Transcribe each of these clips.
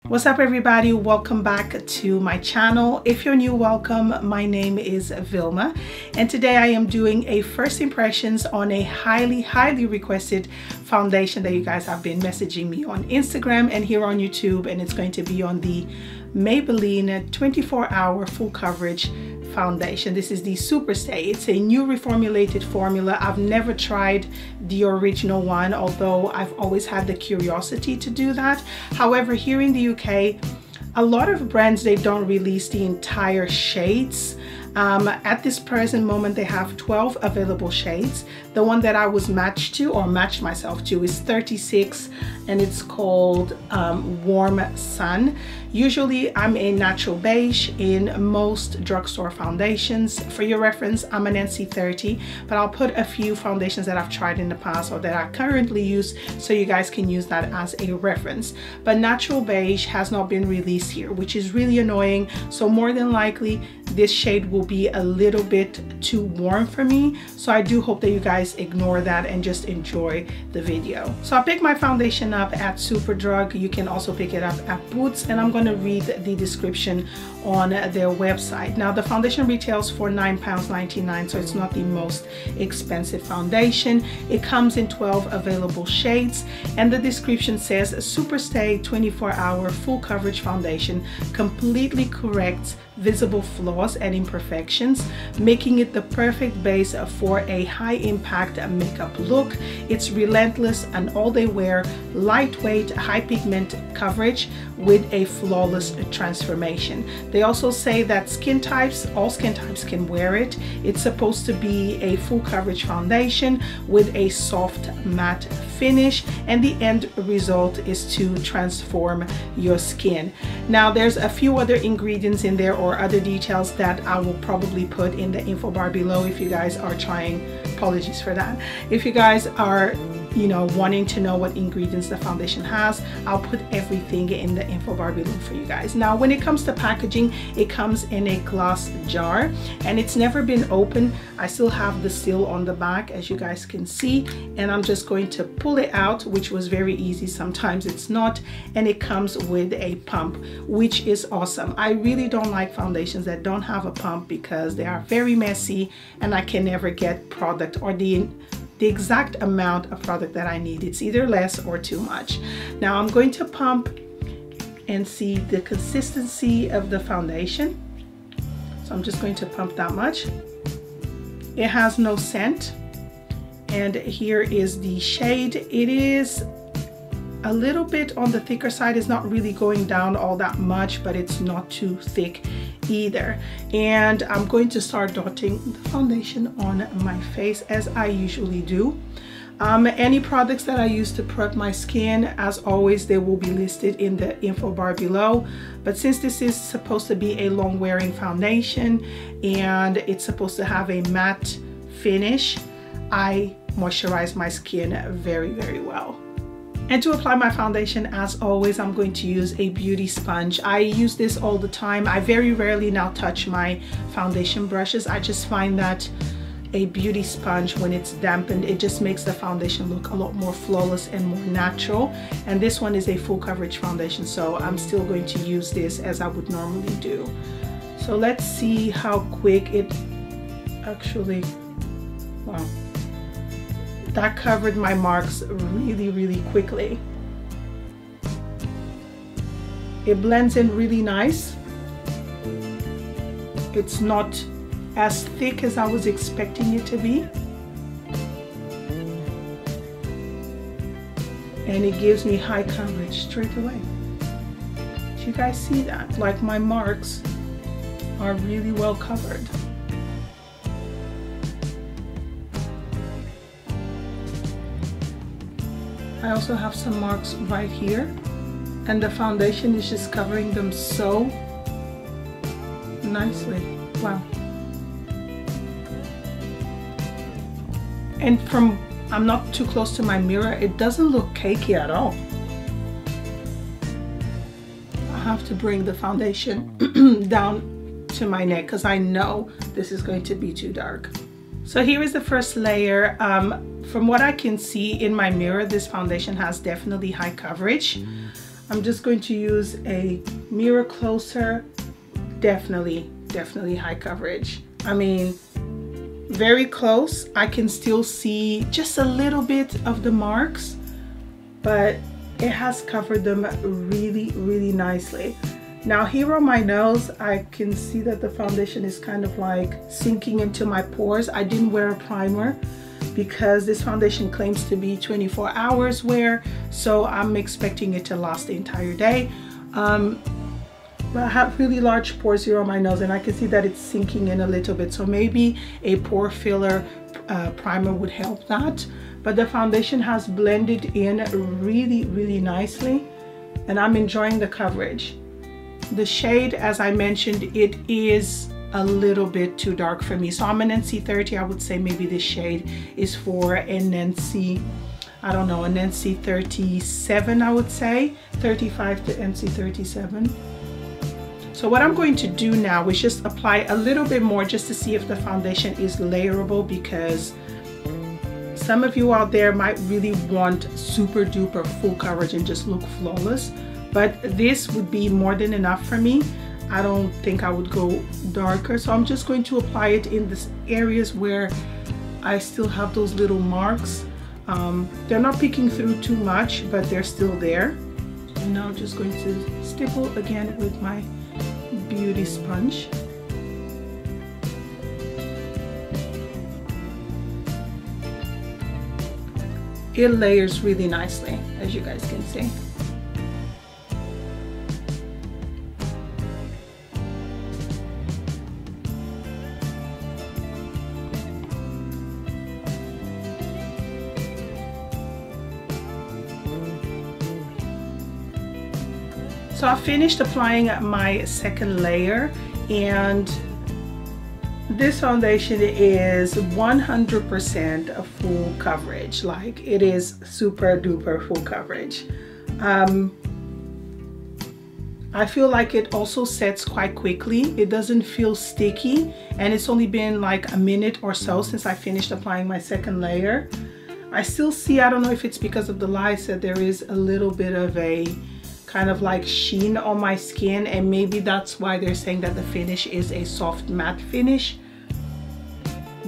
What's up everybody, welcome back to my channel. If you're new, welcome. My name is Vilma and today I am doing a first impressions on a highly requested foundation that you guys have been messaging me on Instagram and here on YouTube, and it's going to be on the Maybelline 24-hour full coverage foundation. This is the Superstay. It's a new reformulated formula. I've never tried the original one, although I've always had the curiosity to do that. However, here in the UK, a lot of brands, they don't release the entire shades. At this present moment, they have 12 available shades. The one that I was matched to or matched myself to is 36 and it's called Warm Sun. Usually I'm a Natural Beige in most drugstore foundations. For your reference, I'm an NC30, but I'll put a few foundations that I've tried in the past or that I currently use so you guys can use that as a reference. But Natural Beige has not been released here, which is really annoying. So more than likely, this shade will be a little bit too warm for me. So I do hope that you guys ignore that and just enjoy the video. So I picked my foundation up at Superdrug. You can also pick it up at Boots, and I'm going to read the description on their website. Now the foundation retails for £9.99, so it's not the most expensive foundation. It comes in 12 available shades, and the description says Superstay 24-hour full coverage foundation completely corrects visible flaws and imperfections, making it the perfect base for a high impact makeup look. It's relentless and all day wear, lightweight, high pigment coverage with a flawless transformation. They also say that all skin types can wear it. It's supposed to be a full coverage foundation with a soft matte finish, and the end result is to transform your skin. Now there's a few other ingredients in there or other details that I will probably put in the info bar below if you guys are trying. Apologies for that. If you guys are wanting to know what ingredients the foundation has, I'll put everything in the info bar below for you guys. Now when it comes to packaging, it comes in a glass jar and it's never been opened. I still have the seal on the back, as you guys can see, and I'm just going to pull it out, which was very easy. Sometimes it's not, and it comes with a pump, which is awesome. I really don't like foundations that don't have a pump because they are very messy and I can never get product or the exact amount of product that I need. It's either less or too much. Now I'm going to pump and see the consistency of the foundation. So I'm just going to pump that much. It has no scent. And here is the shade. It is a little bit on the thicker side. It's not really going down all that much, but it's not too thick either. And I'm going to start dotting the foundation on my face as I usually do. Any products that I use to prep my skin, as always, they will be listed in the info bar below. But since this is supposed to be a long wearing foundation and it's supposed to have a matte finish, I moisturize my skin very well. And to apply my foundation, as always, I'm going to use a beauty sponge. I use this all the time. I very rarely now touch my foundation brushes. I just find that a beauty sponge, when it's dampened, it just makes the foundation look a lot more flawless and more natural. And this one is a full coverage foundation, so I'm still going to use this as I would normally do. So let's see how quick it actually, wow. That covered my marks really quickly. It blends in really nice. It's not as thick as I was expecting it to be. And it gives me high coverage straight away. Do you guys see that? Like, my marks are really well covered. I also have some marks right here, and the foundation is just covering them so nicely. Wow. And I'm not too close to my mirror, it doesn't look cakey at all. I have to bring the foundation down to my neck because I know this is going to be too dark. So here is the first layer. From what I can see in my mirror, this foundation has definitely high coverage. I'm just going to use a mirror closer. Definitely high coverage. I mean, very close. I can still see just a little bit of the marks, but it has covered them really nicely. Now here on my nose, I can see that the foundation is kind of like sinking into my pores. I didn't wear a primer because this foundation claims to be 24 hours wear, so I'm expecting it to last the entire day. But I have really large pores here on my nose, and I can see that it's sinking in a little bit, so maybe a pore filler primer would help that. But the foundation has blended in really nicely, and I'm enjoying the coverage. The shade, as I mentioned, it is a little bit too dark for me. So I'm an NC30. I would say maybe this shade is for an NC, I don't know, an NC37, I would say. 35 to NC37. So what I'm going to do now is just apply a little bit more just to see if the foundation is layerable, because some of you out there might really want super duper full coverage and just look flawless, but this would be more than enough for me. I don't think I would go darker, so I'm just going to apply it in the areas where I still have those little marks. They're not peeking through too much, but they're still there. And now I'm just going to stipple again with my beauty sponge. It layers really nicely, as you guys can see. So I finished applying my second layer, and this foundation is 100% full coverage. Like, it is super duper full coverage. I feel like it also sets quite quickly. It doesn't feel sticky, and it's only been like a minute or so since I finished applying my second layer. I still see, I don't know if it's because of the lights, that there is a little bit of a kind of like sheen on my skin, and maybe that's why they're saying that the finish is a soft matte finish.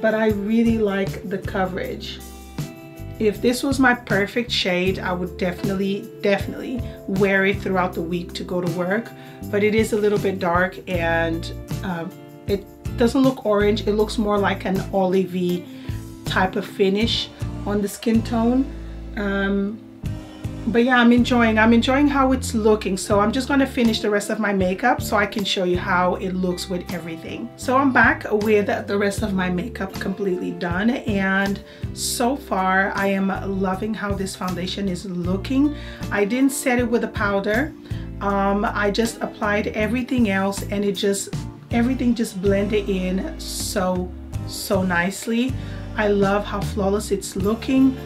But I really like the coverage. If this was my perfect shade, I would definitely wear it throughout the week to go to work, but it is a little bit dark, and it doesn't look orange. It looks more like an olivey type of finish on the skin tone. But yeah, I'm enjoying how it's looking. So I'm just gonna finish the rest of my makeup so I can show you how it looks with everything. So I'm back with the rest of my makeup completely done, and so far I am loving how this foundation is looking. I didn't set it with a powder. I just applied everything else, and everything just blended in so nicely. I love how flawless it's looking.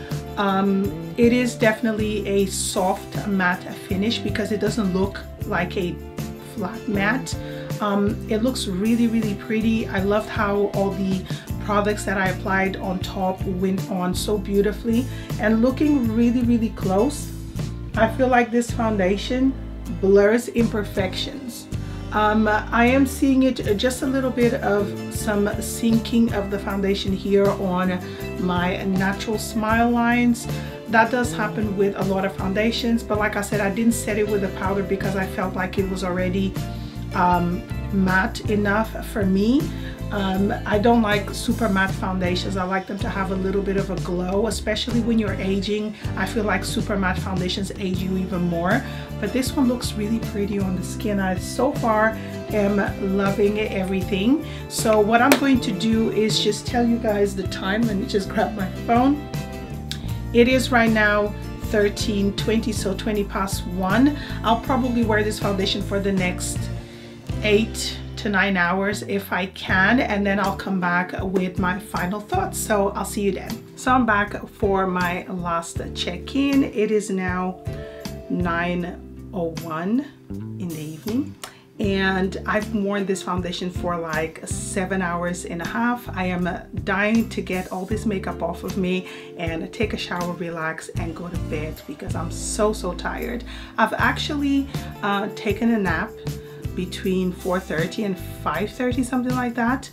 It is definitely a soft matte finish because it doesn't look like a flat matte. It looks really pretty. I loved how all the products that I applied on top went on so beautifully, and looking really close, I feel like this foundation blurs imperfections. I am seeing it just a little bit of some sinking of the foundation here on my natural smile lines. That does happen with a lot of foundations, but like I said, I didn't set it with a powder because I felt like it was already matte enough for me. I don't like super matte foundations. I like them to have a little bit of a glow, especially when you're aging. I feel like super matte foundations age you even more, but this one looks really pretty on the skin. I so far am loving everything. So what I'm going to do is just tell you guys the time. Let me just grab my phone. It is right now 13:20, so 20 past 1. I'll probably wear this foundation for the next 8 to 9 hours if I can, and then I'll come back with my final thoughts. So I'll see you then. So I'm back for my last check-in. It is now 9:01 in the evening, and I've worn this foundation for like 7.5 hours. I am dying to get all this makeup off of me and take a shower, relax, and go to bed because I'm so tired. I've actually taken a nap between 4:30 and 5:30, something like that.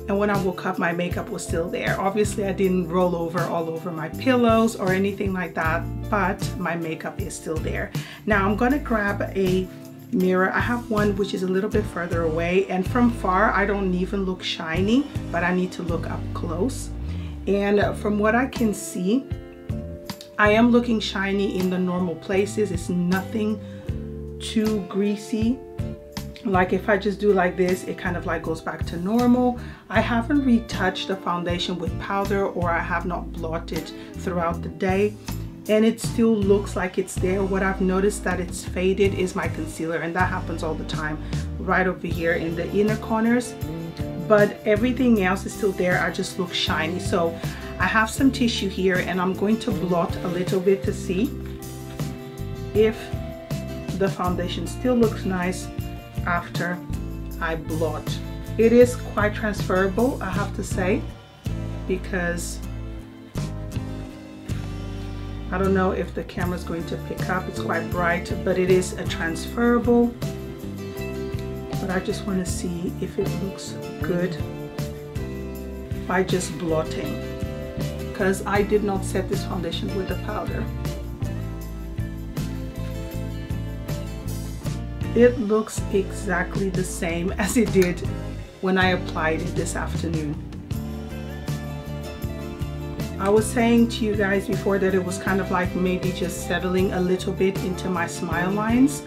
And when I woke up, my makeup was still there. Obviously, I didn't roll over all over my pillows or anything like that, but my makeup is still there. Now I'm gonna grab a mirror. I have one which is a little bit further away, and from far I don't even look shiny, but I need to look up close. And from what I can see, I am looking shiny in the normal places. It's nothing too greasy. Like if I just do like this, it kind of like goes back to normal. I haven't retouched the foundation with powder, or I have not blotted throughout the day, and it still looks like it's there. What I've noticed that it's faded is my concealer, and that happens all the time right over here in the inner corners, but everything else is still there. I just look shiny. So I have some tissue here, and I'm going to blot a little bit to see if the foundation still looks nice after I blot. It is quite transferable, I have to say, because I don't know if the camera is going to pick up. It's quite bright, but it is a transferable. But I just want to see if it looks good by just blotting, because I did not set this foundation with a powder. It looks exactly the same as it did when I applied it this afternoon. I was saying to you guys before that it was kind of like maybe just settling a little bit into my smile lines,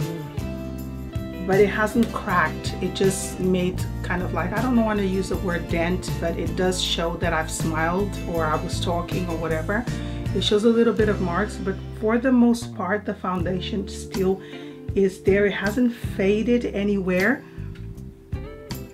but it hasn't cracked. It just made kind of like, I don't want to use the word dent, but it does show that I've smiled or I was talking or whatever. It shows a little bit of marks, but for the most part the foundation still is there. It hasn't faded anywhere.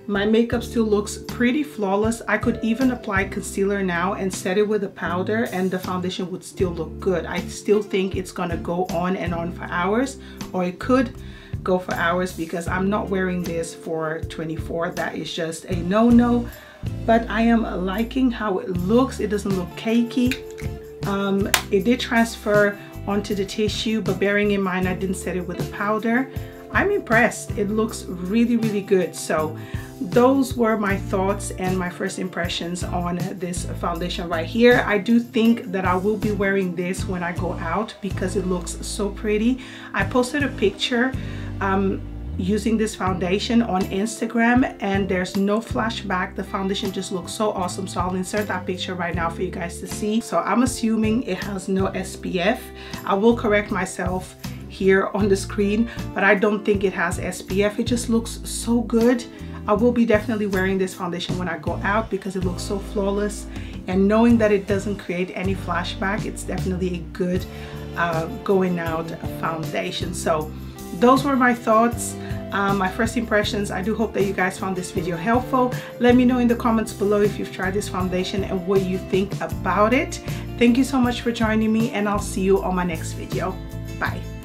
My makeup still looks pretty flawless. I could even apply concealer now and set it with a powder, and the foundation would still look good. I still think it's gonna go on and on for hours, or it could go for hours, because I'm not wearing this for 24. That is just a no-no. But I am liking how it looks. It doesn't look cakey. It did transfer onto the tissue, but bearing in mind I didn't set it with a powder, I'm impressed. It looks really good. So those were my thoughts and my first impressions on this foundation right here. I do think that I will be wearing this when I go out because it looks so pretty. I posted a picture using this foundation on Instagram, and there's no flashback. The foundation just looks so awesome, so I'll insert that picture right now for you guys to see. So I'm assuming it has no SPF. I will correct myself here on the screen, but I don't think it has SPF. It just looks so good. I will be definitely wearing this foundation when I go out because it looks so flawless, and knowing that it doesn't create any flashback, it's definitely a good going out foundation. So those were my thoughts, my first impressions. I do hope that you guys found this video helpful. Let me know in the comments below if you've tried this foundation and what you think about it. Thank you so much for joining me, and I'll see you on my next video. Bye.